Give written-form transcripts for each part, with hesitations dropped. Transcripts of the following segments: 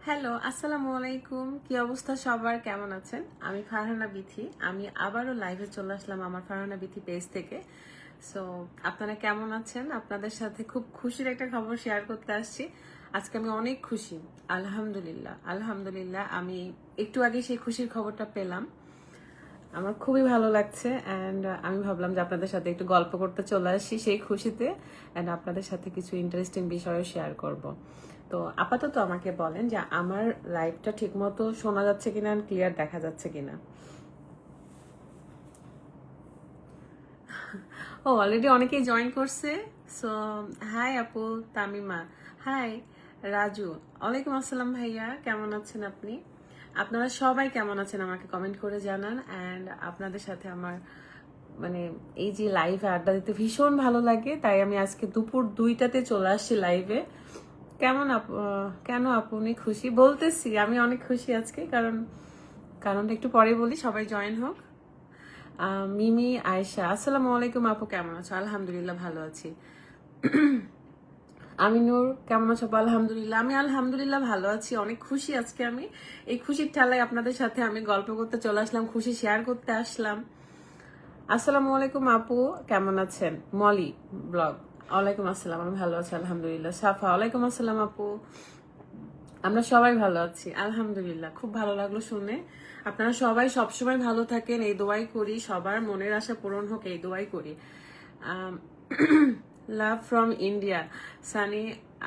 Hello, আসসালামু আলাইকুম। কি অবস্থা সবার, কেমন আছেন? আমি ফারহানা বিথি। আমি আবারও লাইভে চলে আসলাম আমার ফারহানা বিথি পেজ থেকে। সো আপনারা কেমন আছেন? আপনাদের সাথে খুব খুশির একটা খবর শেয়ার করতে আসছি। আজকে আমি অনেক খুশি। আলহামদুলিল্লাহ, আলহামদুলিল্লাহ। আমি একটু আগে সেই খুশির খবরটা পেলাম। আমার খুবই ভালো লাগছে অ্যান্ড আমি ভাবলাম যে আপনাদের সাথে একটু গল্প করতে চলে আসি সেই খুশিতে অ্যান্ড আপনাদের সাথে কিছু ইন্টারেস্টিং বিষয়ও শেয়ার করব। তো আপাতত আমাকে বলেন যে আমার লাইভটা ঠিকমতো শোনা যাচ্ছে কিনা, ক্লিয়ার দেখা যাচ্ছে কিনা। ও, অলরেডি অনেকেই জয়েন করছে। সো হাই আপু তামিমা, হাই রাজু, ওয়ালাইকুম আসসালাম ভাইয়া, কেমন আছেন আপনি? আপনারা সবাই কেমন আছেন আমাকে কমেন্ট করে জানান। অ্যান্ড আপনাদের সাথে আমার মানে এই যে লাইভে আড্ডা দিতে ভীষণ ভালো লাগে, তাই আমি আজকে দুপুর 2টাতে চলে আসছি লাইভে। কেন আপনি খুশি? বলতেছি আমি অনেক খুশি আজকে, কারণটা একটু পরে বলি, সবাই জয়েন হোক। মিমি আয়েশা, আসসালামু আলাইকুম আপু, কেমন আছো? আলহামদুলিল্লাহ ভালো আছি। আমিনুর, কেমন আছো? আলহামদুলিল্লাহ, আমি আলহামদুলিল্লাহ ভালো আছি, অনেক খুশি আজকে। আমি এই খুশির ঠেলায় আপনাদের সাথে আমি গল্প করতে চলে আসলাম, খুশি শেয়ার করতে আসলাম। আসসালামু আলাইকুম আপু, কেমন আছেন? মলি ব্লগ, ওয়ালাইকুম আসসালাম, আমি ভালো আছি আলহামদুলিল্লাহ। সাফা, ওয়ালাইকুম আসসালাম আপু, আমরা সবাই ভালো আছি আলহামদুলিল্লাহ। খুব ভালো লাগলো শুনে। আপনারা সবাই সবসময় ভালো থাকেন এই দোয়াই করি, সবার মনের আশা পূরণ হোক এই দোয়াই করি। Love from India, Sunny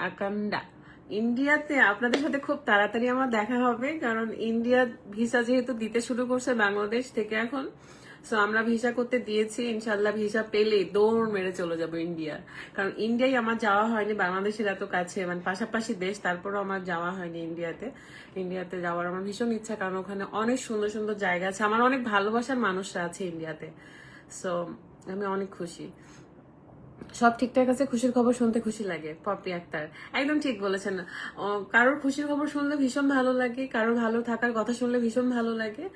Akanda. ইন্ডিয়াতে আপনাদের সাথে খুব তাড়াতাড়ি আমার দেখা হবে, কারণ ইন্ডিয়া ভিসা যেহেতু দিতে শুরু করছে বাংলাদেশ থেকে এখন। সো আমরা ভিসা করতে দিয়েছি, ইনশাল্লাহ ভিসা পেলে দৌড় মেরে চলে যাবো ইন্ডিয়া। কারণ ইন্ডিয়ায় আমার যাওয়া হয়নি, বাংলাদেশের এত কাছে, মানে পাশাপাশি দেশ, তারপরও আমার যাওয়া হয়নি ইন্ডিয়াতে। ইন্ডিয়াতে যাওয়ার আমার ভীষণ ইচ্ছা, কারণ ওখানে অনেক সুন্দর সুন্দর জায়গা আছে, আমার অনেক ভালোবাসার মানুষরা আছে ইন্ডিয়াতে। সো আমি অনেক খুশি। সব ঠিকঠাক আছে, খুশির খবর শুনতে খুশি লাগে। পপি আক্তার, একদম ঠিক বলেছেন। কারোর খুশির খবর শুনলে ভীষণ ভালো লাগে, কারোর ভালো থাকার কথা শুনলে ভীষণ ভালো লাগে।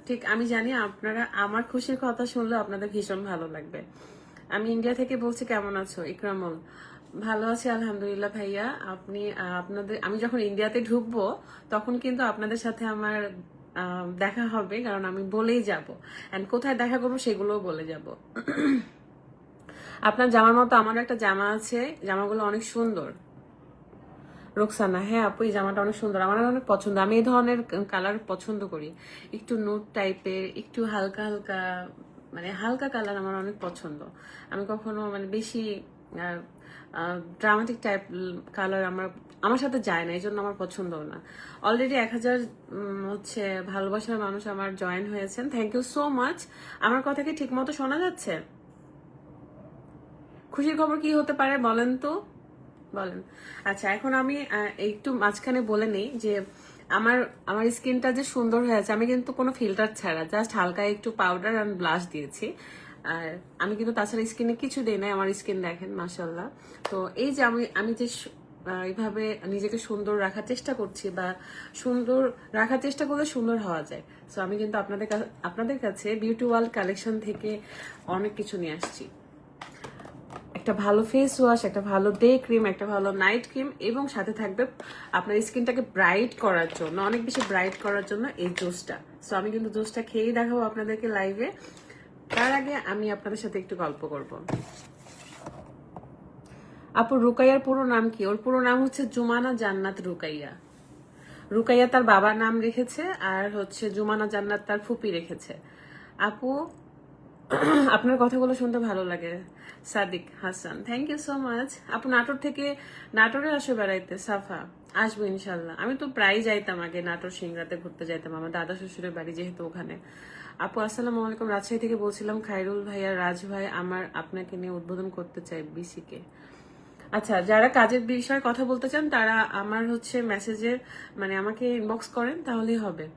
ঠিক আমি জানি আপনারা আমার খুশির কথা শুনলে আপনাদের ভীষণ ভালো লাগবে। আমি ইন্ডিয়া থেকে বলছি, কেমন আছো? ইকরামুল, ভালো আছি আলহামদুলিল্লাহ ভাইয়া। আপনি আমি যখন ইন্ডিয়াতে ঢুকবো তখন কিন্তু আপনাদের সাথে আমার দেখা হবে, কারণ আমি বলেই যাব, এন্ড কোথায় দেখা করবো সেগুলোও বলে যাব। আপনার জামার মতো আমারও একটা জামা আছে, জামাগুলো অনেক সুন্দর। রোকসানা, হ্যাঁ আপু এই জামাটা অনেক সুন্দর, আমার অনেক পছন্দ। আমি এই ধরনের কালার পছন্দ করি, একটু নুড টাইপের, একটু হালকা হালকা, মানে হালকা কালার আমার অনেক পছন্দ। আমি কখনো মানে বেশি ড্রামাটিক টাইপ কালার আমার আমার সাথে যায় না, এই জন্য আমার পছন্দ না। অলরেডি 1000 হচ্ছে ভালোবাসার মানুষ আমার জয়েন হয়েছেন, থ্যাংক ইউ সো মাচ। আমার কথা কি ঠিক মতো শোনা যাচ্ছে? খুশির খবর কি হতে পারে বলেন তো, বলেন। আচ্ছা, এখন আমি একটু মাঝখানে বলে নেই যে আমার আমার স্কিনটা যে সুন্দর হয়েছে, আমি কিন্তু কোনো ফিল্টার ছাড়া জাস্ট হালকা একটু পাউডার আর ব্লাশ দিয়েছি। আর আমি কিন্তু তাছাড়া স্কিনে কিছু দিই নাই, আমার স্কিন দেখেন মাশাল্লাহ। তো এই যে আমি আমি যে এইভাবে নিজেকে সুন্দর রাখার চেষ্টা করছি, বা সুন্দর রাখার চেষ্টা করলে সুন্দর হওয়া যায়। সো আমি কিন্তু আপনাদের কাছে বিউটি ওয়ার্ল্ড কালেকশন থেকে অনেক কিছু নিয়ে আসছি। একটা ভালো ফেস ওয়াশ, একটা ভালো ডে ক্রিম, একটা ভালো নাইট ক্রিম, এবং সাথে থাকবে আপনার স্কিনটাকে ব্রাইট করার জন্য, অনেক বেশি ব্রাইট করার জন্য এই জুসটা। সো আমি কিন্তু জুসটা খেয়েই দেখাবো আপনাদেরকে লাইভে। তার আগে আমি আপনাদের সাথে একটু গল্প করব। আপু রুকাইয়ার পুরো নাম কি? ওর পুরো নাম হচ্ছে জুমানা জান্নাত রুকাইয়া। রুকাইয়া তার বাবার নাম রেখেছে, আর হচ্ছে জুমানা জান্নাত তার ফুপি রেখেছে। আপু আপনার কথাগুলো শুনতে ভালো লাগে। Sadiq Hasan, thank you so much. আপু নাটোর থেকে, নাটোরে আসো বেড়াইতে? সাফা, আসবো ইনশাল্লাহ। আমি তো প্রায় যাইতাম আগে, নাটোর সিংড়াতে ঘুরতে যাইতাম, আমার দাদা শ্বশুরের বাড়ি যেহেতু ওখানে। আপু আসসালামু আলাইকুম, রাজশাহী থেকে বলছিলাম। খাইরুল ভাইয়া, রাজ ভাই, আমার আপনাকে নিয়ে উদ্বোধন করতে চাই বিসিকে। আচ্ছা, যারা কাজের বিষয়ে কথা বলতে চান তারা আমার হচ্ছে মেসেজের মানে আমাকে ইনবক্স করেন, তাহলেই হবে।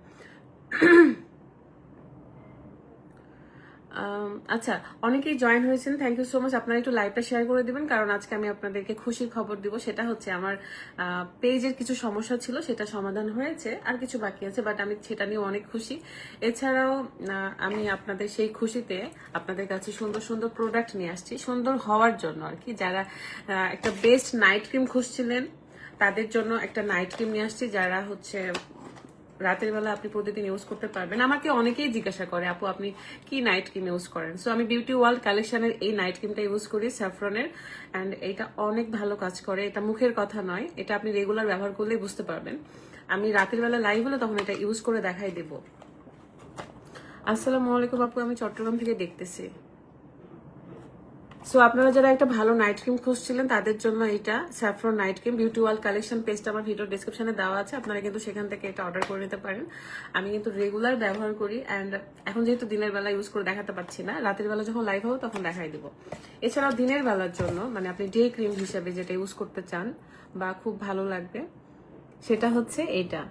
আচ্ছা, অনেকেই জয়েন হয়েছেন, থ্যাংক ইউ সো মাচ। আপনারা একটু লাইভটা শেয়ার করে দিবেন, কারণ আজকে আমি আপনাদেরকে খুশির খবর দিব। সেটা হচ্ছে আমার পেজের কিছু সমস্যা ছিল, সেটা সমাধান হয়েছে, আর কিছু বাকি আছে, বাট আমি সেটা নিয়ে অনেক খুশি। এছাড়াও আমি আপনাদের সেই খুশিতে আপনাদের কাছে সুন্দর সুন্দর প্রোডাক্ট নিয়ে আসছি, সুন্দর হওয়ার জন্য আর কি। যারা একটা বেস্ট নাইট ক্রিম খুঁজছিলেন, তাদের জন্য একটা নাইট ক্রিম নিয়ে আসছি, যারা হচ্ছে রাতের বেলা আপনি প্রতিদিন ইউজ করতে পারবেন। আমাকে অনেকেই জিজ্ঞাসা করে, আপু আপনি কি নাইট ক্রিম ইউজ করেন? সো আমি বিউটি ওয়ার্ল্ড কালেকশনের এই নাইট ক্রিমটা ইউজ করি, স্যাফরনের। অ্যান্ড এটা অনেক ভালো কাজ করে। এটা মুখের কথা নয়, এটা আপনি রেগুলার ব্যবহার করলেই বুঝতে পারবেন। আমি রাতের বেলা লাইভ হলে তখন এটা ইউজ করে দেখাই দেব। আসসালামু আলাইকুম আপু, আমি চট্টগ্রাম থেকে দেখতেছি। সো আপনারা যারা একটা ভালো নাইট ক্রিম খুঁজছিলেন তাদের জন্য এটা saffron night cream, beauty world collection পেজটা আমার ভিডিও ডিসক্রিপশনে দেওয়া আছে, আপনারা কিন্তু সেখান থেকে এটা অর্ডার করে নিতে পারেন। আমি কিন্তু রেগুলার ব্যবহার করি, অ্যান্ড এখন যেহেতু দিনের বেলা ইউজ করে দেখাতে পারছি না, রাতের বেলা যখন লাইভ হবে তখন দেখাই দিব। এছাড়াও দিনের বেলার জন্য মানে আপনি ডে ক্রিম হিসেবে যেটা ইউজ করতে চান বা খুব ভালো লাগবে সেটা হচ্ছে এটা।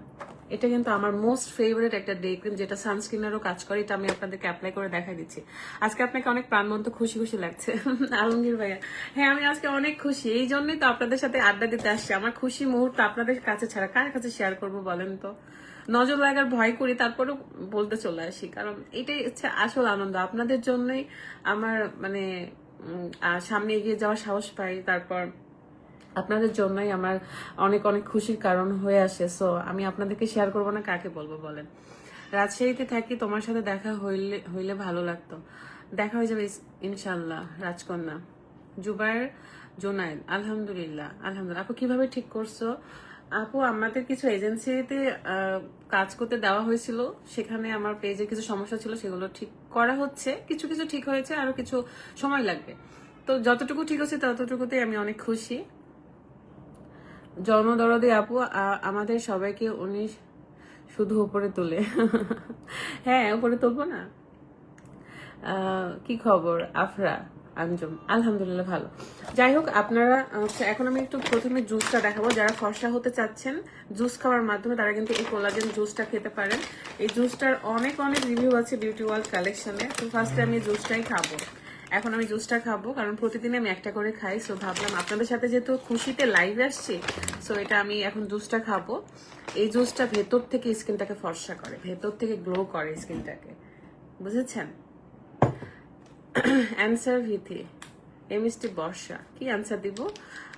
এটা কিন্তু আমার মোস্ট ফেভারিট একটা ডে ক্রিম, যেটা সানস্ক্রিনেরও কাজ করে। এটা আমি আপনাদেরকে অ্যাপ্লাই করে দেখাই দিচ্ছি। আজকে আপনাকে অনেক প্রাণবন্ত খুশি খুশি লাগছে আলমগীর ভাইয়া। হ্যাঁ, আমি আজকে অনেক খুশি, এই জন্যই তো আপনাদের সাথে আড্ডা দিতে আসছি। আমার খুশি মুহূর্ত আপনাদের কাছে ছাড়া কার কাছে শেয়ার করবো বলেন তো? নজর লাগার ভয় করি, তারপরেও বলতে চলে আসি, কারণ এটাই হচ্ছে আসল আনন্দ। আপনাদের জন্যই আমার মানে সামনে এগিয়ে যাওয়ার সাহস পাই, তারপর আপনাদের জন্যই আমার অনেক অনেক খুশির কারণ হয়ে আসে। সো আমি আপনাদেরকে শেয়ার করবো না, কাকে বলবো বলেন? রাজশাহীতে থাকি, তোমার সাথে দেখা হইলে ভালো লাগতো। দেখা হয়ে যাবে ইনশাল্লাহ। রাজকন্যা জুবাইর জোনায়েদ, আলহামদুলিল্লাহ আলহামদুলিল্লাহ। আপু কিভাবে ঠিক করছো? আপু আমাদের কিছু এজেন্সিতে কাজ করতে দেওয়া হয়েছিল, সেখানে আমার পেজে কিছু সমস্যা ছিল, সেগুলো ঠিক করা হচ্ছে। কিছু কিছু ঠিক হয়েছে, আরো কিছু সময় লাগবে। তো যতটুকু ঠিক হচ্ছে ততটুকুতে আমি অনেক খুশি। জনদরদি আপু, আমাদের সবাইকে উনি শুধু উপরে তোলে হ্যাঁ, উপরে তুলবো না। কি খবর আফরা আঞ্জুম? আলহামদুলিল্লাহ ভালো। যাই হোক, আপনারা এখন আমি একটু প্রথমে জুসটা দেখাবো। যারা ফর্সা হতে চাচ্ছেন জুস খাওয়ার মাধ্যমে, তারা কিন্তু এই কোলাজেন জুসটা খেতে পারেন। এই জুসটার অনেক অনেক রিভিউ আছে বিউটি ওয়ার্ল্ড কালেকশনে। তো ফার্স্টে আমি জুসটাই খাবো। এখন আমি জুসটা খাবো, কারণ প্রতিদিন আমি একটা করে খাই। সো ভাবলাম আপনাদের সাথে যেহেতু খুশিতে লাইভে আসছি, সো এটা আমি এখন জুসটা খাবো। এই জুসটা ভেতর থেকে স্কিনটাকে ফর্সা করে, ভেতর থেকে গ্লো করে স্কিনটাকে, বুঝেছেন? অ্যান্সার ভিথি এমএসটি বর্ষা, কি অ্যান্সার দিব?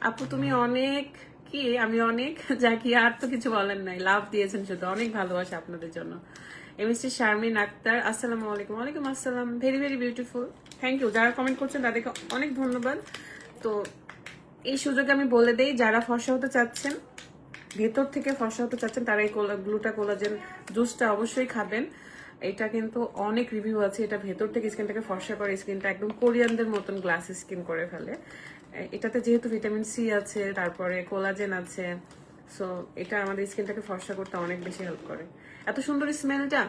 আপু তুমি অনেক, কি আমি অনেক যা কি, আর তো কিছু বলেন নাই, লাভ দিয়েছেন শুধু, অনেক ভালোবাসা আপনাদের জন্য। এমএসটি শারমিন আক্তার, আসসালামু আলাইকুম। ওয়ালাইকুম আসসালাম, very very beautiful, thank you. যারা কমেন্ট করছেন তাদেরকে অনেক ধন্যবাদ। তো এই সুযোগে আমি বলে দেই, যারা ফর্সা হতে চাচ্ছেন, ভেতর থেকে ফর্সা হতে চাচ্ছেন, তারা এই গ্লুটা কোলাজেন জুসটা অবশ্যই খাবেন। এটা কিন্তু অনেক রিভিউ আছে, এটা ভেতর থেকে স্কিনটাকে ফর্সা করে, স্কিনটা একদম কোরিয়ানদের মতন গ্লাস স্কিন করে ফেলে। এটাতে যেহেতু ভিটামিন সি আছে, তারপরে কোলাজেন আছে, সো এটা আমাদের স্কিনটাকে ফর্সা করতে অনেক বেশি হেল্প করে। এত সুন্দর স্মেলটা,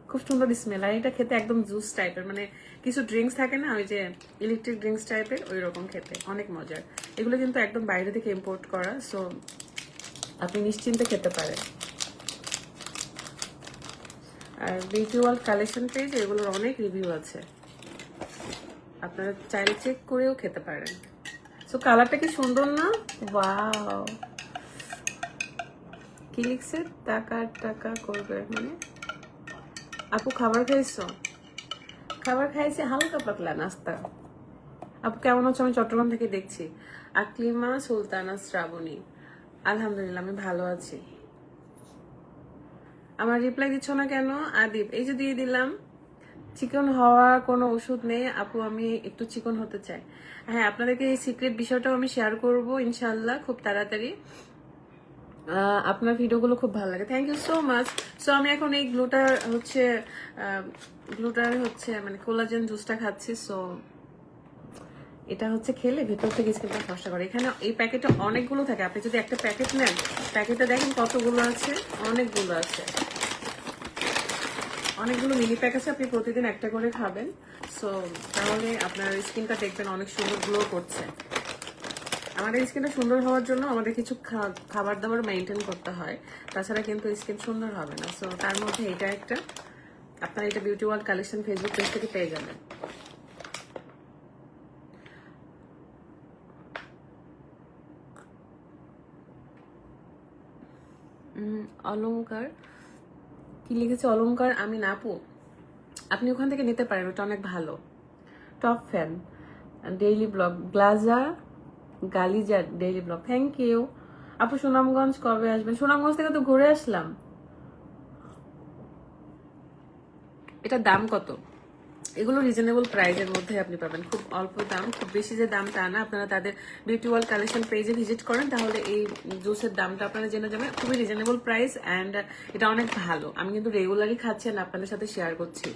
খুব সুন্দর স্মেল। আর এটা খেতে একদম জুস টাইপের, মানে কিছু ড্রিঙ্কস থাকে না, ওই যে ইলেকট্রিক ড্রিঙ্কস টাইপের, ওই রকম খেতে অনেক মজার। এগুলো কিন্তু একদম বাইরে থেকে ইম্পোর্ট করা, সো আপনি নিশ্চিন্তে খেতে পারেন। আর বিউটি ওয়ার্ল্ড কালেকশন পেজ, এগুলোর অনেক রিভিউ আছে, আপনারা চাইলে চেক করেও খেতে পারেন। সো কালারটা কি সুন্দর না? ওয়াও, কি লিখছে? টাকা টাকা করবে মানে? আপু খাবার খাইছো? খাবার খাইছি, হালকা পাতলা নাস্তা। আপু কেমন হচ্ছে? আমি চট্টগ্রাম থেকে দেখছি। আকলিমা সুলতানা শ্রাবণী, আলহামদুলিল্লাহ আমি ভালো আছি। আমার রিপ্লাই দিচ্ছ না কেন? আদিব, এই যে দিয়ে দিলাম। চিকন হওয়ার কোনো ওষুধ নেই আপু, আমি একটু চিকন হতে চাই। হ্যাঁ, আপনাদেরকে এই সিক্রেট বিষয়টাও আমি শেয়ার করব ইনশাল্লাহ খুব তাড়াতাড়ি। আপনার ভিডিওগুলো খুব ভালো লাগে, thank you so much. So আমি এখন এই গ্লুটার হচ্ছে মানে কোলাজেন জুসটা খাচ্ছি। সো এটা হচ্ছে খেলে ভেতর থেকে স্কিনটা ফর্সা করে। এখানে এই প্যাকেটে অনেকগুলো থাকে, আপনি যদি একটা প্যাকেট নেন, প্যাকেটে দেখেন কতগুলো আছে, অনেকগুলো আছে, অনেকগুলো মিনি প্যাক আছে। আপনি প্রতিদিন একটা করে খাবেন, সো তাহলে আপনার স্কিনটা দেখবেন অনেক সুন্দর গ্লো করছে। আমাদের স্কিনটা সুন্দর হওয়ার জন্য আমাদের কিছু খাবার দাবার মেনটেন করতে হয়, তাছাড়া কিন্তু স্কিন সুন্দর হবে না। সো তার মধ্যে এটা একটা, আপনার এটা beauty world collection Facebook page থেকে পেয়ে যাবেন। অলংকার, কি লিখেছে অলংকার? আমি না আপু, আপনি ওখান থেকে নিতে পারেন, ওটা অনেক ভালো। টপ ফ্যান, ডেইলি ব্লগ, গ্লাজা গালিজা ডেইলি ব্লগ, থ্যাংক ইউ আপু। সুনামগঞ্জ কবে আসবেন? সুনামগঞ্জ থেকে তো ঘুরে আসলাম। এটার দাম কত? এগুলো রিজনেবল প্রাইসের মধ্যে আপনি পাবেন, খুব অল্প দাম, খুব বেশি যে দাম তা না। আপনারা তাদের বিউটি ওয়ার্ল্ড কালেকশন পেজে ভিজিট করেন তাহলে এই জুসের দামটা আপনারা জেনে যাবেন। খুবই রিজনেবল প্রাইস অ্যান্ড এটা অনেক ভালো। আমি কিন্তু রেগুলারই খাচ্ছি আর আপনাদের সাথে শেয়ার করছি।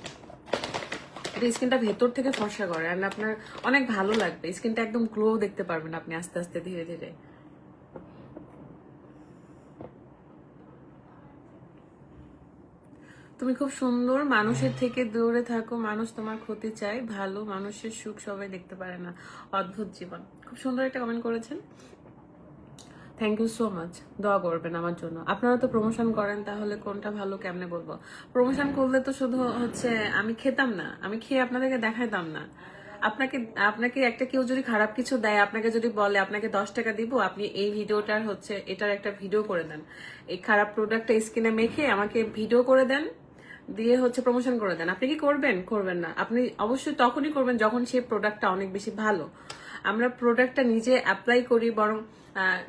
এটা স্কিনটা ভেতর থেকে ফর্সা করে অ্যান্ড আপনার অনেক ভালো লাগবে। স্কিনটা একদম গ্লো দেখতে পারবেন আপনি আস্তে আস্তে ধীরে ধীরে। তুমি খুব সুন্দর, মানুষের থেকে দূরে থাকো, মানুষ তোমার ক্ষতি চায়, ভালো মানুষের সুখ সবাই দেখতে পারে না, অদ্ভুত জীবন। খুব সুন্দর একটা কমেন্ট করেছেন, থ্যাংক ইউ সো মাচ। দোয়া করবেন আমার জন্য। আপনারা তো প্রমোশন করেন, তাহলে কোনটা ভালো কেমনে বলবো? প্রমোশন করলে তো শুধু হচ্ছে আমি খেতাম না, আমি খেয়ে আপনাদেরকে দেখাইতাম না। আপনাকে আপনাকে একটা কেউ যদি খারাপ কিছু দেয়, আপনাকে যদি বলে আপনাকে 10 টাকা দিব, আপনি এই ভিডিওটার হচ্ছে এটার একটা ভিডিও করে দেন, এই খারাপ প্রোডাক্টটা স্কিনে মেখে আমাকে ভিডিও করে দেন, দিয়ে হচ্ছে প্রমোশন করে দেন, আপনি কি করবেন? করবেন না। আপনি অবশ্যই তখনই করবেন যখন সেই প্রোডাক্টটা অনেক বেশি ভালো। আমরা প্রোডাক্টটা নিজে অ্যাপ্লাই করি, বরং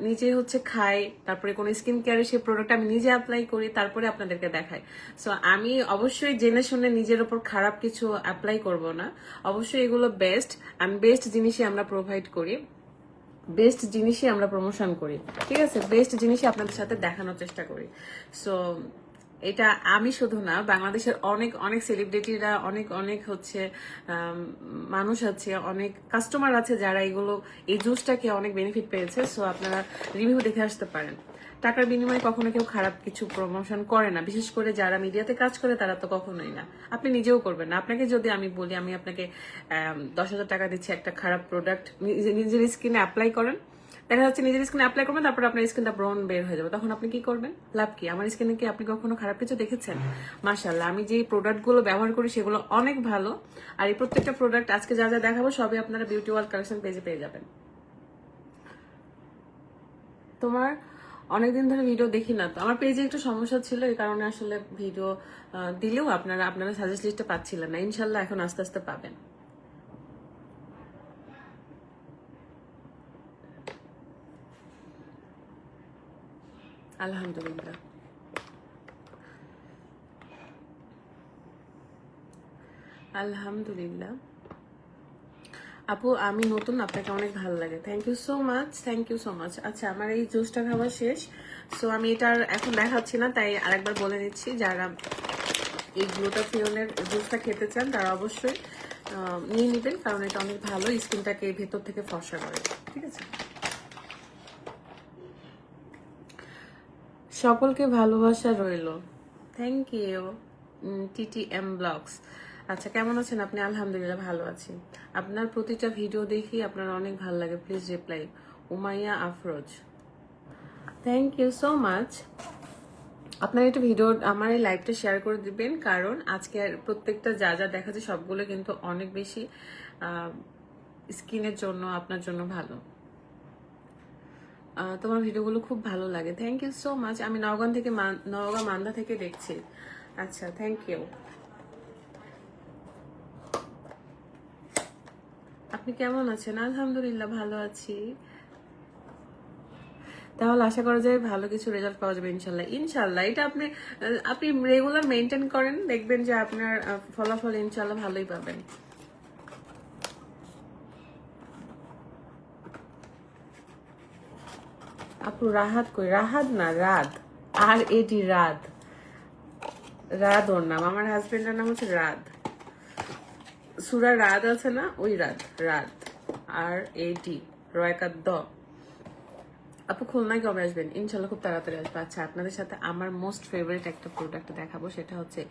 নিজে হচ্ছে খাই, তারপরে কোনো স্কিন কেয়ারের সেই প্রোডাক্ট আমি নিজে অ্যাপ্লাই করি, তারপরে আপনাদেরকে দেখাই। সো আমি অবশ্যই জেনে শুনে নিজের ওপর খারাপ কিছু অ্যাপ্লাই করব না। অবশ্যই এগুলো বেস্ট, আমি বেস্ট জিনিসই আমরা প্রোভাইড করি, বেস্ট জিনিসই আমরা প্রমোশন করি, ঠিক আছে? বেস্ট জিনিসই আপনাদের সাথে দেখানোর চেষ্টা করি। সো এটা আমি শুধু না, বাংলাদেশের অনেক অনেক সেলিব্রিটিরা, অনেক অনেক হচ্ছে মানুষ আছে, অনেক কাস্টমার আছে যারা এগুলো এই জুসটাকে অনেক বেনিফিট পেয়েছে। সো আপনারা রিভিউ দেখে আসতে পারেন। টাকার বিনিময়ে কখনো কেউ খারাপ কিছু প্রমোশন করে না, বিশেষ করে যারা মিডিয়াতে কাজ করে তারা তো কখনোই না। আপনি নিজেও করবেন না। আপনাকে যদি আমি বলি আমি আপনাকে 10,000 টাকা দিচ্ছি একটা খারাপ প্রোডাক্ট নিজের স্কিনে অ্যাপ্লাই করেন, দেখা যাচ্ছে নিজের স্কিনে অ্যাপ্লাই করবেন, তারপর আপনার স্কিনটা ব্রন বের হয়ে যাবে, তখন আপনি কি করবেন? লাভ কি? আমার স্কিনে কি আপনি কখনো খারাপ কিছু দেখেছেন? মাশাআল্লাহ, আমি যে প্রোডাক্টগুলো ব্যবহার করি সেগুলো অনেক ভালো। আর এই প্রত্যেকটা প্রোডাক্ট আজকে যা যা দেখাবো সবই আপনারা বিউটি ওয়ার্ল্ড কালেকশন পেজে পেয়ে যাবেন। তোমার অনেকদিন ধরে ভিডিও দেখি না তো, আমার পেজে একটু সমস্যা ছিল, এই কারণে আসলে ভিডিও দিলেও আপনারা সাজেস্ট লিস্টে পাচ্ছিলেন না। ইনশাল্লাহ এখন আস্তে আস্তে পাবেন। আলহামদুলিল্লাহ। আলহামদুলিল্লাহ আপু, আমি নতুন, আপনাকে অনেক ভালো লাগে, thank you so much, thank you so much. আচ্ছা, আমার এই জুসটা খাওয়া শেষ, সো আমি এটার এখন দেখাচ্ছি না, তাই আরেকবার বলে নিচ্ছি, যারা এই গ্লুটাথিওনের জুসটা খেতে চান তারা অবশ্যই নিয়ে নেবেন, কারণ এটা অনেক ভালো, স্কিনটাকে ভেতর থেকে ফর্সা করে, ঠিক আছে? সকলকে ভালোবাসা রইল, থ্যাংক ইউ। TTM ব্লগস, আচ্ছা কেমন আছেন আপনি? আলহামদুলিল্লাহ ভালো আছি। আপনার প্রতিটা ভিডিও দেখি আপনার অনেক ভালো লাগে, please reply. Umaiya Afroz, thank you so much. আপনার একটা ভিডিও আমার এই লাইভটা শেয়ার করে দিবেন, কারণ আজকে প্রত্যেকটা যা যা দেখাচ্ছে সবগুলো কিন্তু অনেক বেশি স্কিনের জন্য, আপনার জন্য ভালো। তোমার ভিডিওগুলো খুব ভালো লাগে, থ্যাংক ইউ সো মাচ। আমি নওগাঁ মান্দা থেকে দেখছি। আচ্ছা, থ্যাংক ইউ। আপনি কেমন আছেন? আলহামদুলিল্লাহ ভালো আছি। তাহলে আশা করা যায় ভালো কিছু রেজাল্ট পাওয়া যাবে ইনশাল্লাহ। ইনশাল্লাহ এটা আপনি আপনি রেগুলার মেনটেন করেন, দেখবেন যে আপনার ফলাফল ইনশাল্লাহ ভালোই পাবেন। আপু রাহাত কই? রাহাত না, রাত, RAD, রাত, রাত ওর নাম, আমার হাজবেন্ডের নাম হচ্ছে রাত, সুরা রাত আছে না, ওই রাত, রাত, RAD, রয়কাত দ। আপু খুলনায় কবে আসবেন? ইনশাল্লাহ খুব তাড়াতাড়ি আসবো। আচ্ছা, আপনাদের সাথে আমার মোস্ট ফেভারিট একটা প্রোডাক্ট দেখাবো, সেটা হচ্ছে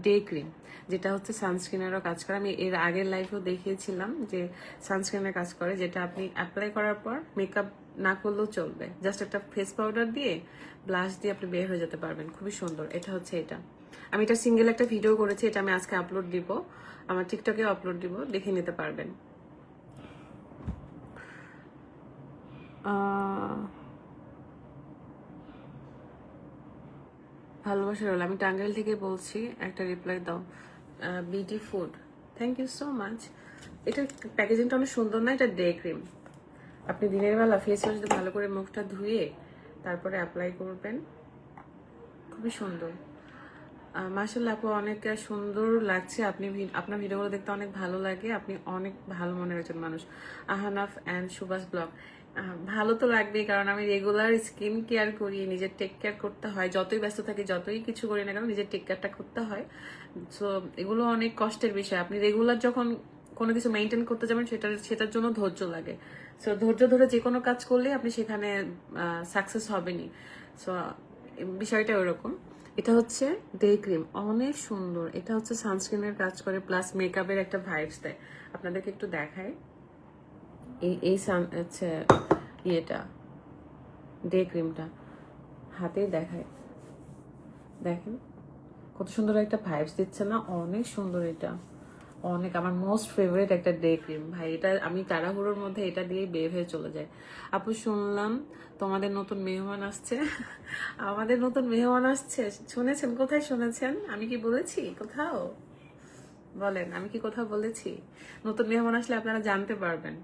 ডে ক্রিম, যেটা হচ্ছে সানস্ক্রিনেরও কাজ করে। আমি এর আগের লাইফেও দেখিয়েছিলাম যে সানস্ক্রিনের কাজ করে, যেটা আপনি অ্যাপ্লাই করার পর মেকআপ না করলেও চলবে, জাস্ট একটা ফেস পাউডার দিয়ে ব্লাশ দিয়ে আপনি বের হয়ে যেতে পারবেন, খুবই সুন্দর। এটা হচ্ছে এটা, আমি এটা সিঙ্গেল একটা ভিডিও করেছি, এটা আমি আজকে আপলোড দিব, আমার টিকটকে আপলোড দিব, দেখে নিতে পারবেন। ভালোবাসা রইল, আমি টাঙ্গাইল থেকে বলছি, একটা রিপ্লাই দাও। BD food, thank you so much. এটার প্যাকেজিংটা অনেক সুন্দর না? এটা ডে ক্রিম, আপনি দিনের বেলা ফেস ওয়াশ দিয়ে ভালো করে মুখটা ধুয়ে তারপরে অ্যাপ্লাই করবেন। খুবই সুন্দর। মাশাআল্লাহ আপু, অনেক সুন্দর লাগছে। আপনি আপনার ভিডিওগুলো দেখতে অনেক ভালো লাগে। আপনি অনেক ভালো মনের একজন মানুষ। Ahanaf and Subhash blog. ভালো তো লাগবেই, কারণ আমি রেগুলার স্কিন কেয়ার করি, নিজের টেক কেয়ার করতে হয়। যতই ব্যস্ত থাকি, যতই কিছু করি না কেন, নিজের টেক কেয়ারটা করতে হয়। সো এগুলো অনেক কষ্টের বিষয়। আপনি রেগুলার যখন কোনো কিছু মেনটেন করতে যাবেন, সেটার জন্য ধৈর্য লাগে। সো ধৈর্য ধরে যে কোনো কাজ করলে আপনি সেখানে সাকসেস হবেনই। সো বিষয়টা ওরকম। এটা হচ্ছে ডে ক্রিম, অনেক সুন্দর। এটা হচ্ছে সানস্ক্রিনের কাজ করে, প্লাস মেকআপের একটা ভাইবস দেয়। আপনাদেরকে একটু দেখাই। এই হচ্ছে ইয়েটা, ডে ক্রিমটা হাতেই দেখায়, দেখেন কত সুন্দর একটা ভাইবস দিচ্ছে না? অনেক সুন্দর এটা, অনেক আমার মোস্ট ফেভারিট একটা ডে ক্রিম ভাই। এটা আমি তাড়াহুড়োর মধ্যে এটা দিয়ে বের হয়ে চলে যাই। আপু শুনলাম তোমাদের নতুন মেহমান আসছে। আমাদের নতুন মেহমান আসছে, শুনেছেন? কোথায় শুনেছেন? আমি কি বলেছি কোথাও? বলেন, আমি কি কোথাও বলেছি? নতুন মেহমান আসলে আপনারা জানতে পারবেন।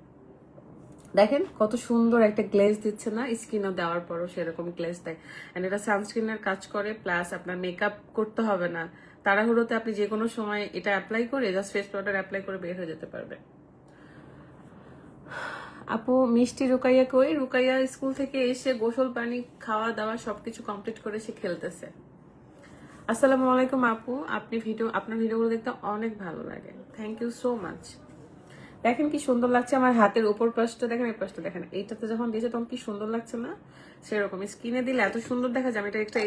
দেখেন কত সুন্দর একটা গ্লেজ দিচ্ছে না? স্কিনে দেওয়ার পরও সেরকম গ্লেজ দেয়। এন্ড এটা সানস্ক্রিনের কাজ করে, প্লাস আপনার মেকআপ করতে হবে না। তাড়াহুড়োতে আপনি যে কোনো সময় এটা অ্যাপ্লাই করে জাস্ট ফেস পাউডার অ্যাপ্লাই করে বের হয়ে যেতে পারবে। আপু মিষ্টি রুকাইয়া কই? রুকাইয়া স্কুল থেকে এসে গোসল পানি খাওয়া দাওয়া সবকিছু কমপ্লিট করে সে খেলতেছে। আসসালামু আলাইকুম আপু, আপনার ভিডিওগুলো দেখতে অনেক ভালো লাগে। Thank you so much. দেখেন কি সুন্দর লাগছে আমার হাতের উপর পাশটা, দেখেন এই পাশটা দেখেন। এইটাতে যখন দিয়েছে তখন কি সুন্দর লাগছে না? সেরকম স্কিনে দিলে এত সুন্দর দেখা যায়। আমি এটা একটা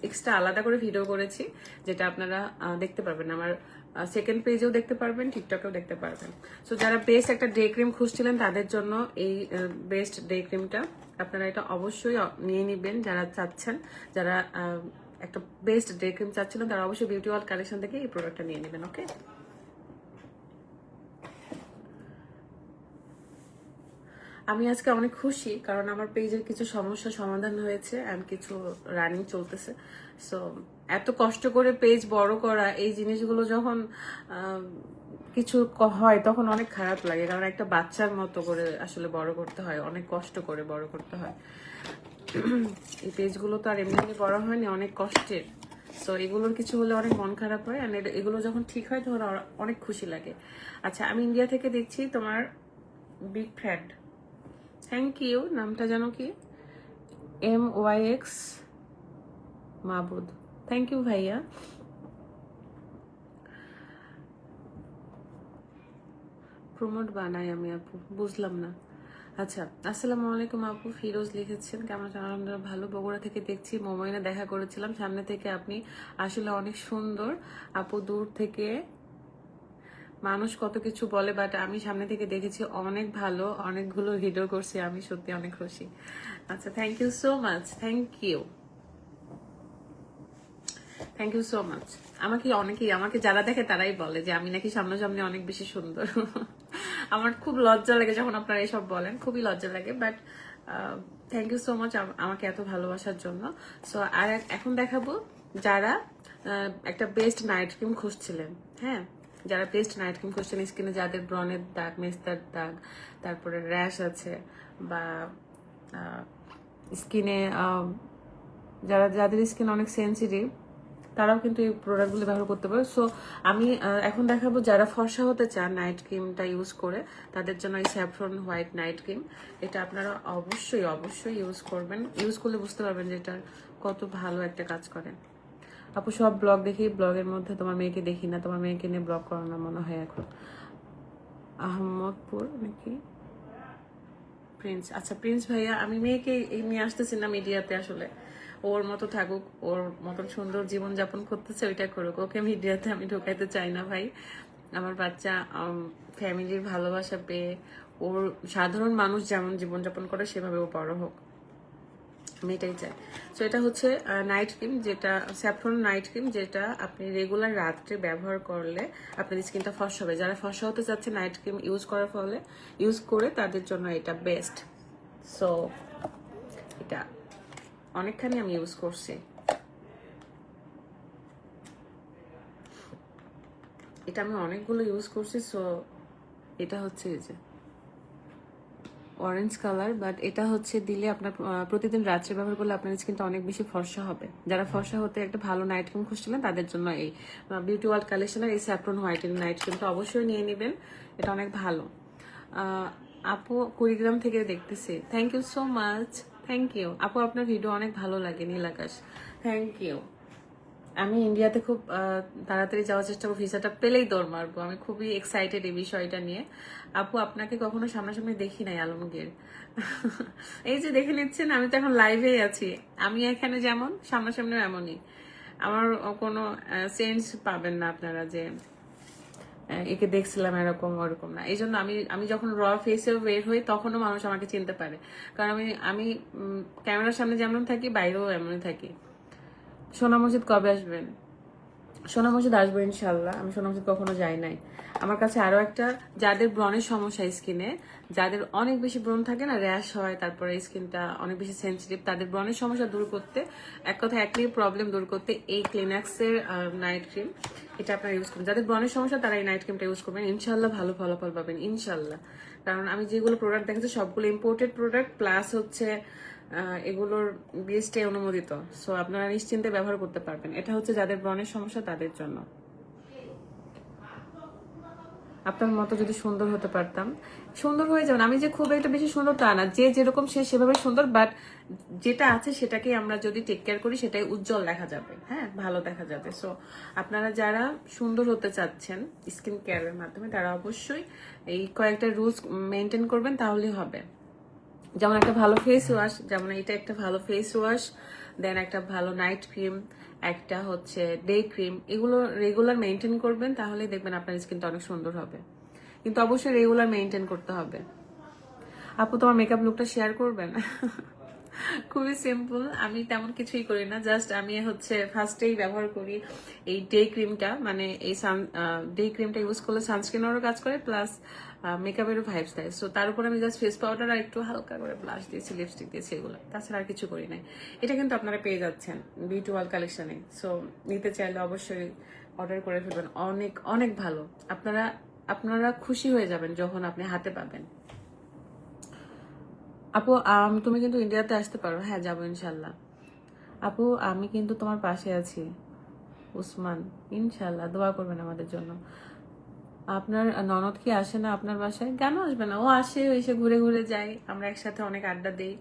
এক্সট্রা আলাদা করে ভিডিও করেছি, যেটা আপনারা দেখতে পারবেন আমার সেকেন্ড পেজেও দেখতে পারবেন, টিকটকেও দেখতে পারবেন। সো যারা বেস্ট একটা ডে ক্রিম খুঁজছিলেন তাদের জন্য এই বেস্ট ডে ক্রিমটা, আপনারা এটা অবশ্যই নিয়ে নিবেন। যারা চাচ্ছেন, যারা একটা বেস্ট ডে ক্রিম চাচ্ছিলেন, তারা অবশ্যই বিউটি ওয়ার্ল্ড কালেকশন থেকে এই প্রোডাক্টটা নিয়ে নেবেন। ওকে, আমি আজকে অনেক খুশি, কারণ আমার পেজের কিছু সমস্যা সমাধান হয়েছে এন্ড কিছু রানিং চলতেছে। সো এত কষ্ট করে পেজ বড় করা, এই জিনিসগুলো যখন কিছু হয় তখন অনেক খারাপ লাগে, কারণ একটা বাচ্চার মতো করে আসলে বড় করতে হয়, অনেক কষ্ট করে বড় করতে হয়। এই পেজগুলো তো আর এমনি বড় হয়নি, অনেক কষ্টের। সো এগুলোর কিছু হলে অনেক মন খারাপ হয়, আর এগুলো যখন ঠিক হয় তখন অনেক খুশি লাগে। আচ্ছা, আমি ইন্ডিয়া থেকে দেখছি, তোমার বিগ ফ্রেন্ড। Thank you. নামটা জানো কি? MYX মাহবুদ। থ্যাংক ইউ ভাইয়া। প্রমোট বানাই আমি আপু, বুঝলাম না। আচ্ছা, আসসালামু আলাইকুম আপু, ফিরোজ লিখেছেন কেমন আছেন? আলহামদুলিল্লাহ ভালো, বগুড়া থেকে দেখছি। মোবাইলে দেখা করেছিলাম, সামনে থেকে আপনি আসলে অনেক সুন্দর আপু। দূর থেকে মানুষ কত কিছু বলে, বাট আমি সামনে থেকে দেখেছি অনেক ভালো। অনেকগুলো ভিডিও করছি আমি, সত্যি অনেক খুশি। আচ্ছা, thank you so much. Thank you, thank you so much. আমাকে যারা দেখে তারাই বলে যে আমি নাকি সামনাসামনি অনেক বেশি সুন্দর। আমার খুব লজ্জা লাগে যখন আপনারা এসব বলেন, খুবই লজ্জা লাগে। But thank you so much আমাকে এত ভালোবাসার জন্য। সো আর এখন দেখাবো যারা একটা বেস্ট নাইট ক্রিম খুঁজছিলেন। হ্যাঁ, যারা বেস্ট নাইট ক্রিম খুঁজছেন, স্কিনে যাদের ব্রনের দাগ, মেস্তার দাগ, তারপরে র্যাশ আছে, বা স্কিনে যাদের স্কিন অনেক সেন্সিটিভ, তারাও কিন্তু এই প্রোডাক্টগুলো ব্যবহার করতে পারে। সো আমি এখন দেখাবো যারা ফর্সা হতে চান নাইট ক্রিমটা ইউজ করে, তাদের জন্য এই স্যাফরন হোয়াইট নাইট ক্রিম। এটা আপনারা অবশ্যই অবশ্যই ইউজ করবেন। ইউজ করলে বুঝতে পারবেন যে এটা কত ভালো একটা কাজ করে। আপু সব ব্লগ দেখি, ব্লগের মধ্যে তোমার মেয়েকে দেখি না। তোমার মেয়েকে নিয়ে ব্লগ করো না মনে হয় এখন। আহমদপুর নাকি প্রিন্স? আচ্ছা প্রিন্স ভাইয়া, আমি মেয়েকে নিয়ে আসতেছি না মিডিয়াতে। আসলে ওর মতো থাকুক, ওর মতন সুন্দর জীবন যাপন করতেছে, ওইটা করুক। ওকে মিডিয়াতে আমি ঢোকাইতে চাই না ভাই। আমার বাচ্চা ফ্যামিলির ভালোবাসা পেয়ে, ওর সাধারণ মানুষ যেমন জীবনযাপন করে সেভাবে ও বড় হোক, আমি এটাই চাই। সো এটা হচ্ছে নাইট ক্রিম, যেটা স্যাফরন নাইট ক্রিম, যেটা আপনি রেগুলার রাত্রে ব্যবহার করলে আপনার স্কিনটা ফর্সা হবে। যারা ফর্সা হতে চাচ্ছে নাইট ক্রিম ইউজ করে তাদের জন্য এটা বেস্ট। সো এটা অনেকখানি আমি ইউজ করছি। এটা আমি অনেকগুলো ইউজ করছি। সো এটা হচ্ছে এই যে অরেঞ্জ কালার, বাট এটা হচ্ছে দিলে আপনার প্রতিদিন রাত্রে ব্যবহার করলে আপনার স্কিনটা অনেক বেশি ফর্সা হবে। যারা ফর্সা হতে একটা ভালো নাইট ক্রিম খুঁজছিলেন তাদের জন্য এই বিউটি ওয়ার্ল্ড কালেকশনের এই স্যাফরন হোয়াইটেন নাইট ক্রিমটা অবশ্যই নিয়ে নেবেন, এটা অনেক ভালো। আপু কুড়িগ্রাম থেকে দেখতেছি, thank you so much, thank you আপু, আপনার ভিডিও অনেক ভালো লাগে নীলাকাশ, থ্যাংক ইউ। আমি ইন্ডিয়াতে খুব তাড়াতাড়ি যাওয়ার চেষ্টা করবো, ভিসাটা পেলেই দৌড় মারবো, আমি খুবই এক্সাইটেড এই বিষয়টা নিয়ে। আপু আপনাকে কখনো সামনাসামনি দেখি নাই আলমগীর। এই যে দেখে নিচ্ছেন, আমি তো এখন লাইভেই আছি, আমি এখানে যেমন সামনাসামনিও এমনই, আমার কোনো সেন্স পাবেন না আপনারা যে একে দেখছিলাম এরকম ওরকম না। এই জন্য আমি আমি যখন র ফেসে বের হই তখনও মানুষ আমাকে চিনতে পারে, কারণ আমি আমি ক্যামেরার সামনে যেমন থাকি বাইরেও এমনই থাকি। সোনা মসজিদ কবে আসবেন? সোনা মসজিদ আসবো ইনশাল্লাহ, আমি সোনা মসজিদ কখনো যাই নাই। আমার কাছে আরো একটা, যাদের ব্রণের সমস্যা স্কিনে, যাদের অনেক বেশি ব্রণ থাকে না, র্যাশ হয়, তারপরে স্কিনটা অনেক বেশি সেন্সিটিভ, তাদের ব্রণের সমস্যা দূর করতে, এক কথা একলি প্রবলেম দূর করতে এই ক্লিনাক্সের নাইট ক্রিম এটা আপনারা ইউজ করবেন। যাদের ব্রণের সমস্যা তারা এই নাইট ক্রিমটা ইউজ করবেন, ইনশাল্লাহ ভালো ফলাফল পাবেন ইনশাল্লাহ। কারণ আমি যেগুলো প্রোডাক্ট দেখাচ্ছি সবগুলো ইম্পোর্টেড প্রোডাক্ট, প্লাস হচ্ছে এগুলোর বিএসটি অনুমোদিত, সো আপনারা নিশ্চিন্তে ব্যবহার করতে পারবেন। এটা হচ্ছে যাদের ব্রণের সমস্যা তাদের জন্য। আপনার মতো যদি সুন্দর হতে পারতাম, সুন্দর হয়ে যাবেন। আমি যে খুব একটা বেশি সুন্দর তা না, যে যেরকম সে সেভাবে সুন্দর, বাট যেটা আছে সেটাকে আমরা যদি টেক কেয়ার করি সেটাই উজ্জ্বল দেখা যাবে, হ্যাঁ ভালো দেখা যাবে। সো আপনারা যারা সুন্দর হতে চাচ্ছেন স্কিন কেয়ারের মাধ্যমে তারা অবশ্যই এই কয়েকটা রুলস মেনটেন করবেন, তাহলেই হবে। যেমন একটা ভালো ফেস ওয়াশ, যেমন এটা একটা ভালো ফেস ওয়াশ, দেন একটা ভালো নাইট ক্রিম, একটা হচ্ছে ডে ক্রিম, এগুলো রেগুলার মেনটেন করবেন, তাহলে দেখবেন আপনার স্কিনটা অনেক সুন্দর হবে। কিন্তু অবশ্যই রেগুলার মেনটেন করতে হবে। আপু তোমার মেকআপ লুকটা শেয়ার করবেন? খুবই সিম্পল, আমি তেমন কিছুই করি না, জাস্ট আমি হচ্ছে ফার্স্টেই ব্যবহার করি এই ডে ক্রিমটা, মানে এই ডে ক্রিমটা ইউজ করলে সানস্ক্রিনেরও কাজ করে, প্লাস মেকআপেরও ভাইবস দেয়। সো তার উপর আমি জাস্ট ফেস পাউডার আর একটু হালকা করে ব্লাশ দিয়েছি, লিপস্টিক দিয়েছি, এগুলো, তাছাড়া আর কিছু করি নাই। এটা কিন্তু আপনারা পেয়ে যাচ্ছেন বিউটি ওয়ার্ল্ড কালেকশনে, সো নিতে চাইলে অবশ্যই অর্ডার করে ফেলবেন, অনেক অনেক ভালো। আপনারা আপনারা খুশি হয়ে যাবেন যখন আপনি হাতে পাবেন। আপু তুমি কিন্তু ইন্ডিয়াতে আসতে পারো, হ্যাঁ যাবো ইনশাল্লাহ। আপু আমি কিন্তু তোমার পাশে আছি, উসমান, ইনশাল্লাহ দোয়া করবেন আমাদের জন্য। আপনার ননদ কি আসে না আপনার বাসায়? কেন আসবে না, ও আসে, এসে ঘুরে ঘুরে যায়, আমরা একসাথে অনেক আড্ডা দিই।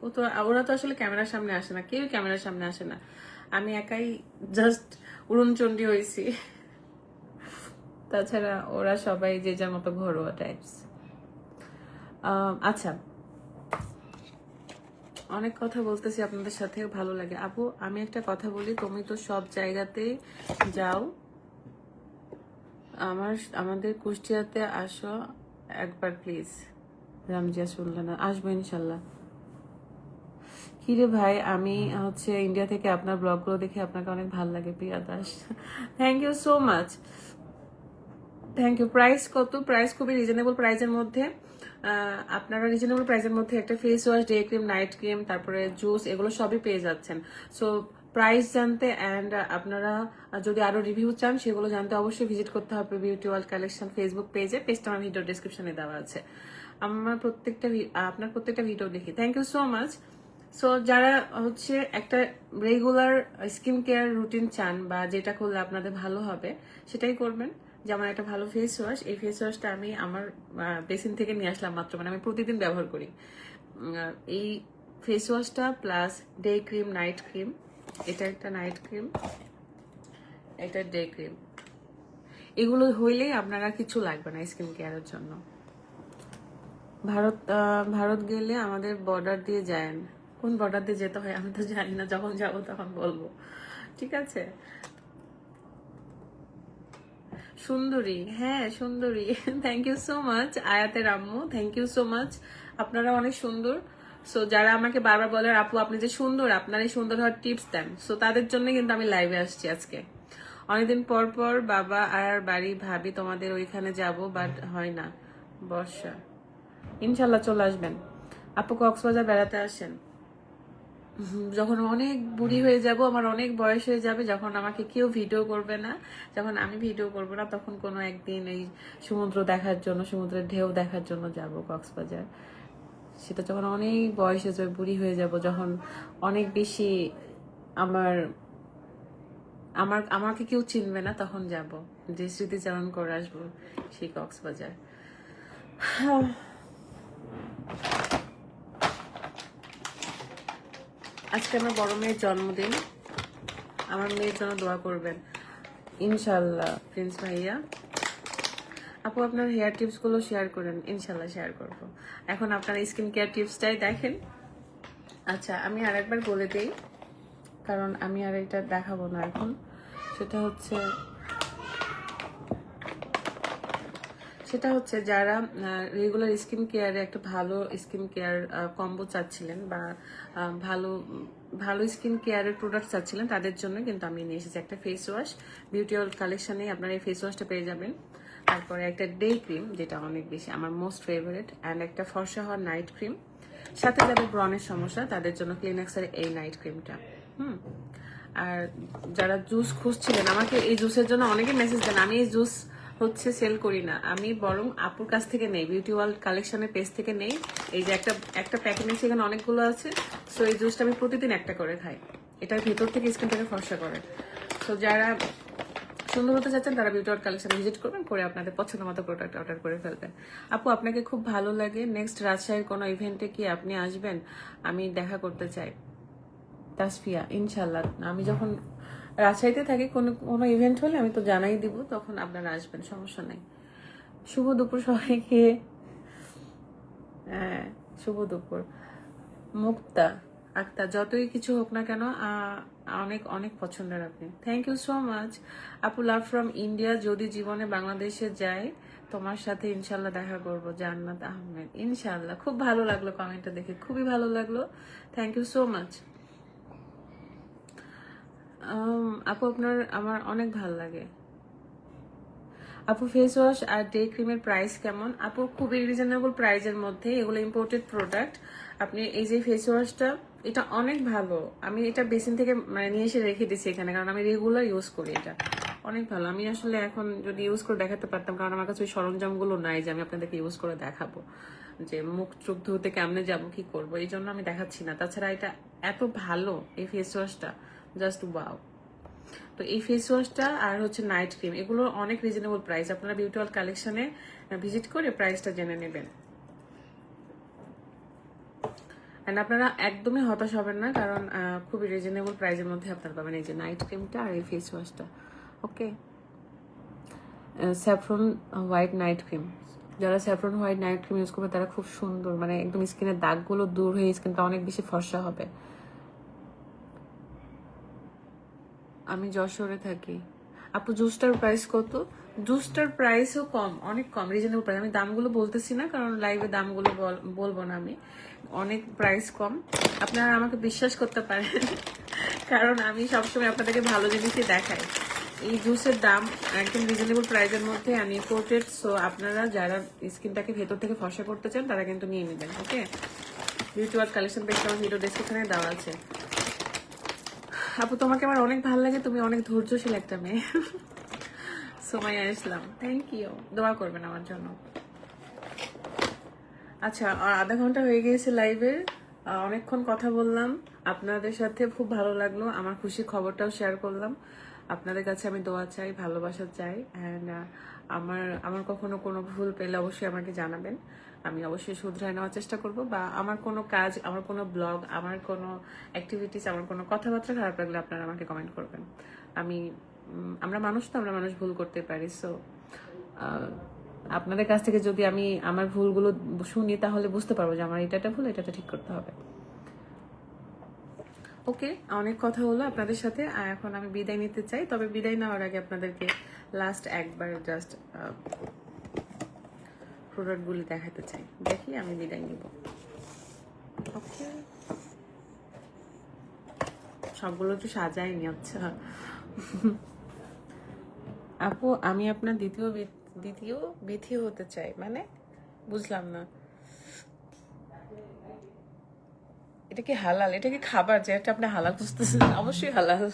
ওরা তো আসলে ক্যামেরার সামনে আসে না, কেউ ক্যামেরার সামনে আসে না, আমি একাই জাস্ট উড়নচণ্ডী হয়েছি। তাছাড়া ওরা সবাই যে যার মতো ঘরোয়া টাইপস। আচ্ছা, অনেক কথা বলতেছি আপনাদের সাথে, ভালো লাগে। আপু আমি একটা কথা বলি, তুমি তো সব জায়গাতেই যাও, আমাদের কুষ্টিয়াতে আসো একবার প্লিজ। রামজিয়া শুনলে না, আসবো ইনশাল্লাহ। কিরে ভাই, আমি হচ্ছে ইন্ডিয়া থেকে আপনার ব্লগগুলো দেখে আপনাকে অনেক ভালো লাগে Priya Das, thank you so much, thank you. Price কত? প্রাইস খুবই রিজনেবল প্রাইসের মধ্যে, আপনারা রিজনেবল প্রাইসের মধ্যে একটা face wash, day cream, night cream, তারপরে জুস, এগুলো সবই পেয়ে যাচ্ছেন। সো প্রাইস জানতে অ্যান্ড আপনারা যদি আরো রিভিউ চান সেগুলো জানতে অবশ্যই ভিজিট করতে হবে বিউটি ওয়ার্ল্ড কালেকশন ফেসবুক পেজে, পেজটা আমার ভিডিও ডিসক্রিপশনে দেওয়া আছে। আপনার প্রত্যেকটা ভিডিও দেখি, thank you so much. So যারা হচ্ছে একটা রেগুলার স্কিন কেয়ার রুটিন চান, বা যেটা করলে আপনাদের ভালো হবে সেটাই করবেন, যেমন একটা ভালো ফেস ওয়াশ, এই ফেস ওয়াশটা আমি আমার বেসিন থেকে নিয়ে আসলাম মাত্র, মানে আমি প্রতিদিন ব্যবহার করি এই ফেস ওয়াশটা, plus day cream, night cream, এটা একটা নাইট ক্রিম, এটা ডে ক্রিম, এগুলো হইলেই আপনারা কিছু লাগবে না স্কিন কেয়ারের জন্য। ভারত গেলে আমাদের বর্ডার দিয়ে যায়েন, কোন বর্ডার দিয়ে যেতে হয় আমি তো জানি না, যখন যাবো তখন বলবো, ঠিক আছে। সুন্দরী, হ্যাঁ সুন্দরী, থ্যাংক ইউ সো মাচ আয়াতের আম্মু, থ্যাংক ইউ সো মাচ, আপনারা অনেক সুন্দর। সো যারা আমাকে বারবার বলে আপু আপনি যে সুন্দর, আপনার এই সুন্দর হওয়ার টিপস দেন, সো তাদের জন্য কিন্তু আমি লাইভে আসছি আজকে। অনেকদিন পর পর বাবা আর বাড়ি ভাবি তোমাদের ওইখানে যাব, বাট হয় না। বর্ষা, ইনশাল্লাহ চলে আসবেন। আপু কক্সবাজার বেড়াতে আসেন, যখন অনেক বুড়ি হয়ে যাব, আমার অনেক বয়স হয়ে যাবে, যখন আমাকে কেউ ভিডিও করবে না, যখন আমি ভিডিও করবো না, তখন কোনো একদিন এই সমুদ্র দেখার জন্য, সমুদ্রের ঢেউ দেখার জন্য যাব কক্সবাজার। সেটা যখন অনেক বয়স হয়ে যাবে, বুড়ি হয়ে যাব, যখন অনেক বেশি আমার আমার আমাকে কেউ চিনবে না, তখন যাব, যে স্মৃতিচারণ করে আসবো সেই কক্সবাজার। আজকে আমার বড় মেয়ের জন্মদিন, আমার মেয়ের জন্য দোয়া করবেন ইনশাল্লাহ। প্রিন্স ভাইয়া, আপু আপনার হেয়ার টিপস গুলো শেয়ার করেন, ইনশাল্লাহ শেয়ার করব। এখন আপনার স্কিন কেয়ার টিপসটাই দেখেন। আচ্ছা, আমি আরেকবার বলে দিই, কারণ আমি আর এটা দেখাবো না এখন। সেটা হচ্ছে যারা রেগুলার স্কিন কেয়ারে একটা ভালো স্কিন কেয়ার কম্বো চাচ্ছিলেন, বা ভালো ভালো স্কিন কেয়ারের প্রোডাক্ট চাচ্ছিলেন, তাদের জন্য কিন্তু আমি নিয়ে এসেছি একটা ফেস ওয়াশ। বিউটি ওয়ার্ল্ড কালেকশনে আপনারা এই ফেস ওয়াশটা পেয়ে যাবেন। তারপরে একটা ডে ক্রিম, যেটা অনেক বেশি আমার মোস্ট ফেভারিট, অ্যান্ড একটা ফর্সা হওয়ার নাইট ক্রিম। সাথে যাদের ব্রণের সমস্যা তাদের জন্য ক্লিনেক্সের এই নাইট ক্রিমটা। আর যারা জুস খুঁজছিলেন, আমাকে এই জুসের জন্য অনেকে মেসেজ দেন, আমি এই জুস হচ্ছে সেল করি না, আমি বরং আপুর কাছ থেকে নেই, বিউটি ওয়ার্ল্ড কালেকশনের পেজ থেকে নেই। এই যে একটা প্যাকেট নিয়েছি, এখানে অনেকগুলো আছে। সো এই জুসটা আমি প্রতিদিন একটা করে খাই, এটার ভেতর থেকে স্কিনটাকে ফর্সা করে। সো যারা সুন্দর হতে চাচ্ছেন তারা বিউটি ওয়ার্ল্ড কালেকশন ভিজিট করবেন, করে আপনাদের পছন্দ মতো প্রোডাক্ট অর্ডার করে ফেলবেন। আপু আপনাকে খুব ভালো লাগে, নেক্সট রাজশাহীর কোনো ইভেন্টে কি আপনি আসবেন? আমি দেখা করতে চাই। তাসফিয়া, ইনশাল্লাহ আমি যখন রাজশাহীতে থাকি, কোনো কোনো ইভেন্ট হলে আমি তো জানাই দিব, তখন আপনারা আসবেন, সমস্যা নেই। শুভ দুপুর সবাইকে। হ্যাঁ, শুভ দুপুর। মুক্তা আক্তার, যতই কিছু হোক না কেন অনেক অনেক পছন্দের আপনি। থ্যাংক ইউ সো মাচ আপু। লাভ ফ্রম ইন্ডিয়া। যদি জীবনে বাংলাদেশে যাই তোমার সাথে ইনশাল্লাহ দেখা করবো। জান্নাত আহমেদ, ইনশাল্লাহ। খুব ভালো লাগলো কমেন্টটা দেখে, খুবই ভালো লাগলো। থ্যাংক ইউ সো মাচ আপু। আপনার আমার অনেক ভালো লাগে আপু। ফেস ওয়াশ আর ডে ক্রিমের প্রাইস কেমন? আপু খুবই রিজনেবল প্রাইসের মধ্যে, এগুলো ইম্পোর্টেড প্রোডাক্ট। আপনি এই যে ফেস ওয়াশটা, এটা অনেক ভালো। আমি এটা বেসিন থেকে মানে নিয়ে এসে রেখে দিচ্ছি এখানে, কারণ আমি রেগুলার ইউজ করি। এটা অনেক ভালো। আমি আসলে এখন যদি ইউজ করে দেখাতে পারতাম, কারণ আমার কাছে ওই সরঞ্জামগুলো নাই যে আমি আপনাদেরকে ইউজ করে দেখাবো, যে মুখ চোখ ধুতে কেমনে যাবো, কি করবো, এই জন্য আমি দেখাচ্ছি না। তাছাড়া এটা এত ভালো, এই ফেস ওয়াশটা জাস্ট ওয়াও। তো এই ফেস ওয়াশটা আর হচ্ছে নাইট ক্রিম, এগুলো অনেক রিজনেবল প্রাইস। আপনারা বিউটি ওয়ার্ল্ড কালেকশনে ভিজিট করে প্রাইসটা জেনে নেবেন। অ্যান্ড আপনারা একদমই হতাশ হবেন না, কারণ খুবই রিজনেবল প্রাইসের মধ্যে আপনারা পাবেন এই যে নাইট ক্রিমটা আর এই ফেস ওয়াশটা। ওকে, স্যাফরন হোয়াইট নাইট ক্রিম, যারা saffron white night cream use করবে তারা খুব সুন্দর, মানে একদম স্কিনের দাগগুলো দূর হয়ে স্কিনটা অনেক বেশি ফর্সা হবে। আমি যশোরে থাকি আপু। জুসটার প্রাইস কত? জুসটার প্রাইসও কম, অনেক কম, রিজনেবল প্রাইস। আমি দামগুলো বলতেছি না, কারণ লাইভে দামগুলো বলবো না আমি। অনেক প্রাইস কম, আপনারা আমাকে বিশ্বাস করতে পারেন, কারণ আমি সবসময় আপনাদেরকে ভালো জিনিসই দেখাই। এই জুসের দাম একদম রিজনেবল প্রাইসের মধ্যে, আমি ইম্পোর্টেড। সো আপনারা যারা স্কিনটাকে ভেতর থেকে ফর্সা করতে চান তারা কিন্তু নিয়ে নেবেন। ওকে, বিউটি ওয়ার্ল্ড কালেকশন পেজ আমার ভিডিও ডেসক্রিপশনে দেওয়া আছে। আপু তোমাকে আমার অনেক ভালো লাগে, তুমি অনেক ধৈর্যশীল একটা মেয়ে। সুমাইয়া ইসলাম, থ্যাংক ইউ। দোয়া করবেন আমার জন্য। আচ্ছা, আধা ঘন্টা হয়ে গিয়েছে লাইভের, অনেকক্ষণ কথা বললাম আপনাদের সাথে, খুব ভালো লাগলো। আমার খুশির খবরটাও শেয়ার করলাম আপনাদের কাছে। আমি দোয়া চাই, ভালোবাসা চাই, অ্যান্ড আমার আমার কখনো কোনো ভুল পেলে অবশ্যই আমাকে জানাবেন, আমি অবশ্যই শুধরায় নেওয়ার চেষ্টা করব। বা আমার কোনো কাজ, আমার কোনো ব্লগ, আমার কোনো অ্যাক্টিভিটিস, আমার কোনো কথাবার্তা খারাপ লাগলে আপনারা আমাকে কমেন্ট করবেন। আমরা মানুষ তো, আমরা মানুষ ভুল করতে পারি। সো আপনাদের কাছ থেকে যদি আমি আমার ভুলগুলো শুনি, তাহলে বুঝতে পারবো যে আমার এটা ভুল, এটা ঠিক করতে হবে। ওকে, অনেক কথা হলো আপনাদের সাথে, আর এখন আমি বিদায় নিতে চাই। তবে বিদায় নেওয়ার আগে আপনাদেরকে লাস্ট একবার জাস্ট প্রোডাক্টগুলি দেখাতে চাই, দেখি আমি বিদায় নিব। ওকে, সবগুলো একটু সাজায়নি। আচ্ছা আপু, আমি আপনার দ্বিতীয় বিথি হতে চাই, মানে বুঝলাম না। এটা কি হালাল? এটা কি খাবার যেটা আপনি হালাল খুঁজতেছেন? অবশ্যই হালাল।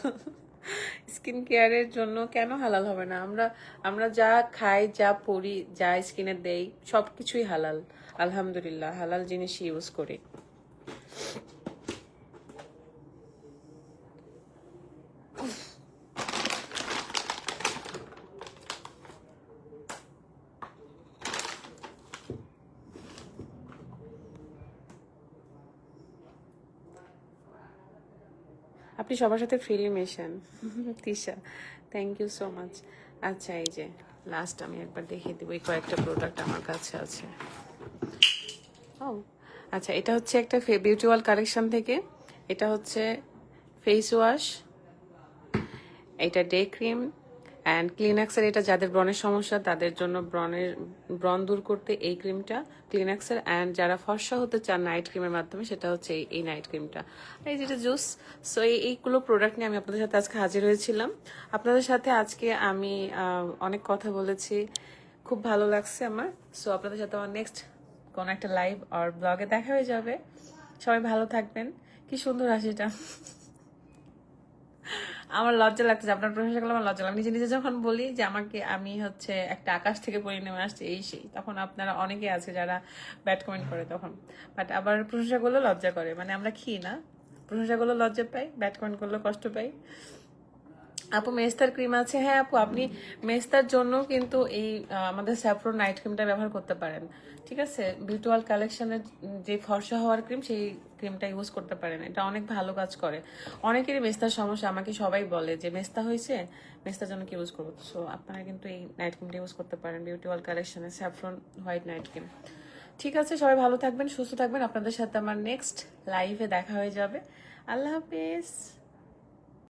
স্কিন কেয়ারের জন্য কেন হালাল হবে না? আমরা আমরা যা খাই, যা পরি, যা স্কিনে দেই, সবকিছুই হালাল। আলহামদুলিল্লাহ হালাল জিনিস ইউজ করি। আপনি সবার সাথে ফ্রিলি মেশান। Tisha, thank you so much. আচ্ছা, এই যে লাস্ট আমি একবার দেখিয়ে দিব, এই কয়েকটা প্রোডাক্ট আমার কাছে আছে। ও আচ্ছা, এটা হচ্ছে একটা বিউটি ওয়ার্ল্ড কালেকশন থেকে, এটা হচ্ছে ফেস ওয়াশ, এটা ডে ক্রিম অ্যান্ড ক্লিনাক্সের। এটা যাদের ব্রণের সমস্যা তাদের জন্য ব্রণ দূর করতে এই ক্রিমটা ক্লিনাক্সের, অ্যান্ড যারা ফর্সা হতে চান নাইট ক্রিমের মাধ্যমে সেটা হচ্ছে এই নাইট ক্রিমটা। এই যেটা জুস। সো এইগুলো প্রোডাক্ট নিয়ে আমি আপনাদের সাথে আজকে হাজির হয়েছিলাম। আপনাদের সাথে আজকে আমি অনেক কথা বলেছি, খুব ভালো লাগছে আমার। সো আপনাদের সাথে আমার নেক্সট কোনো একটা লাইভ আর ব্লগে দেখা হয়ে যাবে। সবাই ভালো থাকবেন। কি সুন্দর হাসিটা। আমার লজ্জা লাগতেছে, আপনার প্রশংসা করলে আমার লজ্জা লাগে। নিজে নিজে যখন বলি যে আমাকে আমি হচ্ছে একটা আকাশ থেকে পড়ে নেমে আসছে এই সেই, তখন আপনারা অনেকে আছে যারা ব্যাড কমেন্ট করে তখন। বাট আবার প্রশংসা করলে লজ্জা করে, মানে আমরা কি না, প্রশংসা করলে লজ্জা পাই, ব্যাড কমেন্ট করলে কষ্ট পাই। আপু মেস্তার ক্রিম আছে? হ্যাঁ আপু, আপনি মেস্তার জন্য কিন্তু এই আমাদের স্যাফরন নাইট ক্রিমটা ব্যবহার করতে পারেন। ঠিক আছে, বিউটি ওয়ার্ল্ড কালেকশনের যে ফর্সা হওয়ার ক্রিম, সেই ক্রিমটা ইউজ করতে পারেন। এটা অনেক ভালো কাজ করে। অনেকেরই মেস্তার সমস্যা, আমাকে সবাই বলে যে মেস্তা হয়েছে, মেস্তার জন্য কি ইউজ করবো। সো আপনারা কিন্তু এই নাইট ক্রিমটা ইউজ করতে পারেন, বিউটি ওয়ার্ল্ড কালেকশনের স্যাফরন হোয়াইট নাইট ক্রিম। ঠিক আছে, সবাই ভালো থাকবেন, সুস্থ থাকবেন। আপনাদের সাথে আমার নেক্সট লাইভে দেখা হয়ে যাবে। আল্লাহ হাফিজ।